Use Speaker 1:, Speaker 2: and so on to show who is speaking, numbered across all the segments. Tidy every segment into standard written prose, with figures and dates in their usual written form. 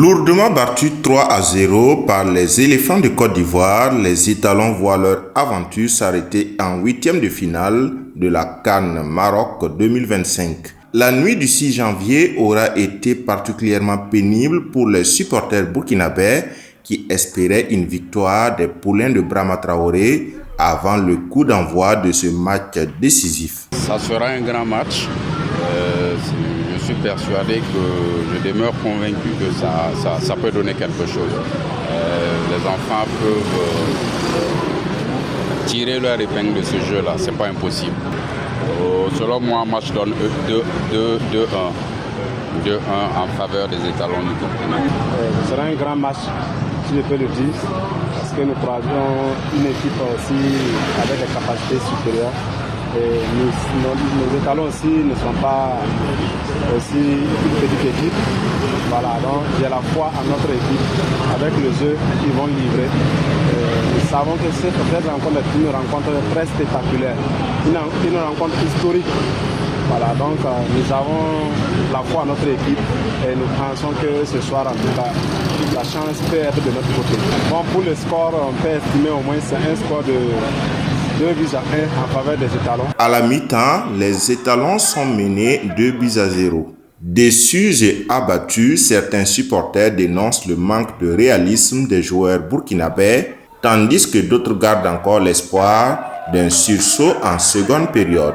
Speaker 1: Lourdement battus 3-0 par les éléphants de Côte d'Ivoire, les Étalons voient leur aventure s'arrêter en huitième de finale de la CAN Maroc 2025. La nuit du 6 janvier aura été particulièrement pénible pour les supporters burkinabés qui espéraient une victoire des poulains de Brahma Traoré avant le coup d'envoi de ce match décisif.
Speaker 2: Ça sera un grand match. Je suis persuadé que je demeure convaincu que ça peut donner quelque chose. Les enfants peuvent tirer leur épingle de ce jeu-là, c'est pas impossible. Selon moi, match donne 2-1 en faveur des Étalons du Burkina.
Speaker 3: Ce sera un grand match, si je peux le dire, parce que nous croisons une équipe aussi avec des capacités supérieures. Et nos Étalons aussi ne sont pas aussi une petite équipe. Voilà, donc j'ai la foi en notre équipe, avec le jeu qu'ils vont livrer. Nous savons que cette rencontre est une rencontre très spectaculaire, une rencontre historique. Voilà, donc nous avons la foi en notre équipe et nous pensons que ce soir, en tout cas, la chance peut être de notre côté. Bon, pour le score, on peut estimer au moins c'est un score de 2-1 en faveur des Étalons.
Speaker 1: À la mi-temps, les Étalons sont menés 2-0. Déçus et abattus, certains supporters dénoncent le manque de réalisme des joueurs burkinabés, tandis que d'autres gardent encore l'espoir d'un sursaut en seconde période.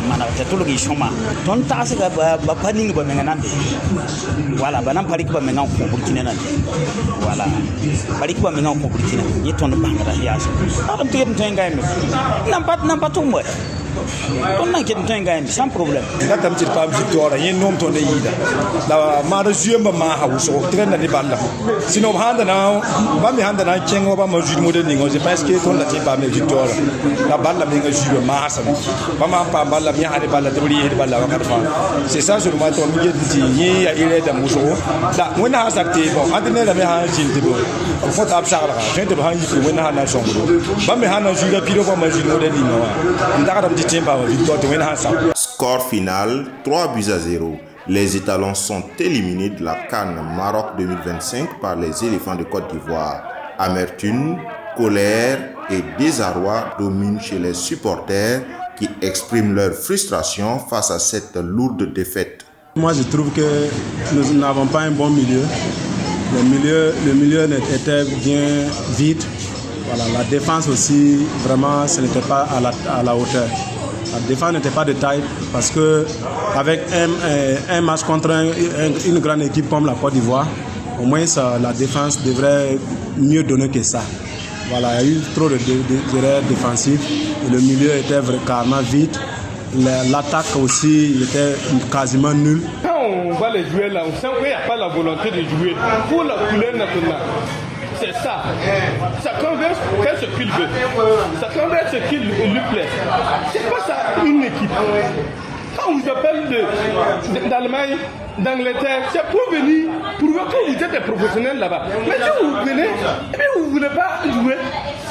Speaker 4: Mana tatulu gi shoma ton taase ga ba paning ba menga nambe wala banam pari ba menga ko burkina nan wala pari ba menga ko burkina ni ton bangara yaso adam tigen ten gaime nam patumbo ton na ken ten gaime sans problème
Speaker 5: la tam ci pam victoire yen nom ton yida la ma de juyemba ma ha wuso tren na ni balla sino handa na ba mi handa na kengo ba ma jude model ni ngoje parce que ton la ci pam victoire la balla mi nga jude ma sa ba ma pa balla mi ha de balla de buri de balla ka fa c'est ça je le mato mi yedi ni ya ile da muso da wona ha sakte bon andine la mi ha jinte bo faut tap charla gente ba hangi wona ha na songo ba mi ha na jude piro ba ma jude model ni no ndaka da
Speaker 1: Score final 3-0. Les Étalons sont éliminés de la CAN Maroc 2025 par les éléphants de Côte d'Ivoire. Amertume, colère et désarroi dominent chez les supporters qui expriment leur frustration face à cette lourde défaite.
Speaker 3: Moi, je trouve que nous n'avons pas un bon milieu. Le milieu était bien vide. Voilà, la défense aussi, vraiment, ce n'était pas à la hauteur. La défense n'était pas de taille parce que avec un match contre une grande équipe comme la Côte d'Ivoire, au moins la défense devrait mieux donner que ça. Voilà, il y a eu trop d'erreurs défensives et le milieu était carrément vide. L'attaque aussi était quasiment nulle.
Speaker 6: Quand on va les jouer là, on sent qu'il n'y a pas la volonté de jouer pour la couleur nationale. C'est ça. Chacun veut faire ce qu'il veut. Chacun veut ce qu'il lui plaît. C'est pas ça une équipe. Quand on vous appelle d'Allemagne, d'Angleterre, c'est pour venir prouver que vous êtes des professionnels là-bas. Mais si vous venez et puis vous ne voulez pas jouer,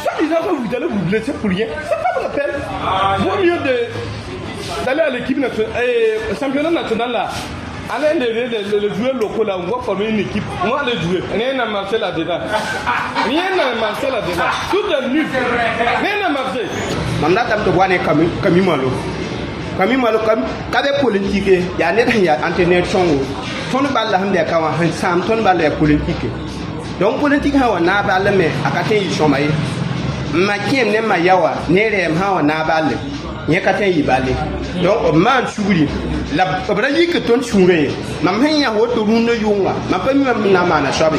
Speaker 6: soit disant que vous allez vous blesser pour rien, c'est pas la peine. Vaut mieux d'aller à l'équipe nationale, championnat national là. Allez les joueurs locaux là, on va former une équipe. On va les jouer. Rien n'a marché là-dedans. Rien n'a marché là-dedans. Tout est nul. Rien n'a marché.
Speaker 7: Manda tam to wane kami malo kam kabe politique ya net ya entraîneur songo ton balla hambe kawa han sam ton balla politique donc politique ha wana balla me akate yi shomaye ma kiem ne ma yawa ne rem ha wana balla nye kate yi balle donc man shuri la bra yi que ton shuri mam hanya woto rundo yunga ma pa mi na mana shabe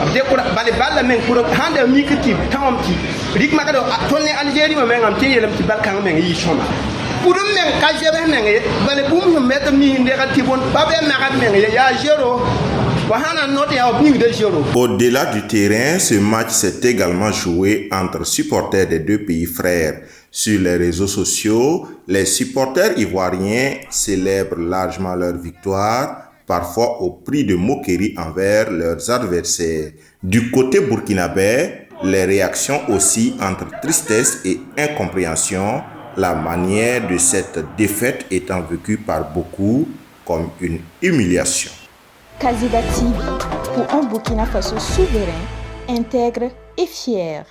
Speaker 7: abde ko bale balla men ko hande mi kiti tamti rik ma ka do tonne Algérie ma men am te yelam ti balkan men yi shoma pour men ka jebe men bale bum met mi inde ka ti bon babe ma men ya zéro.
Speaker 1: Au-delà du terrain, ce match s'est également joué entre supporters des deux pays frères. Sur les réseaux sociaux, les supporters ivoiriens célèbrent largement leur victoire, parfois au prix de moqueries envers leurs adversaires. Du côté burkinabé, Les réactions aussi entre tristesse et incompréhension, la manière de cette défaite étant vécue par beaucoup comme une humiliation.
Speaker 8: Kazida TV, pour un Burkina Faso souverain, intègre et fier.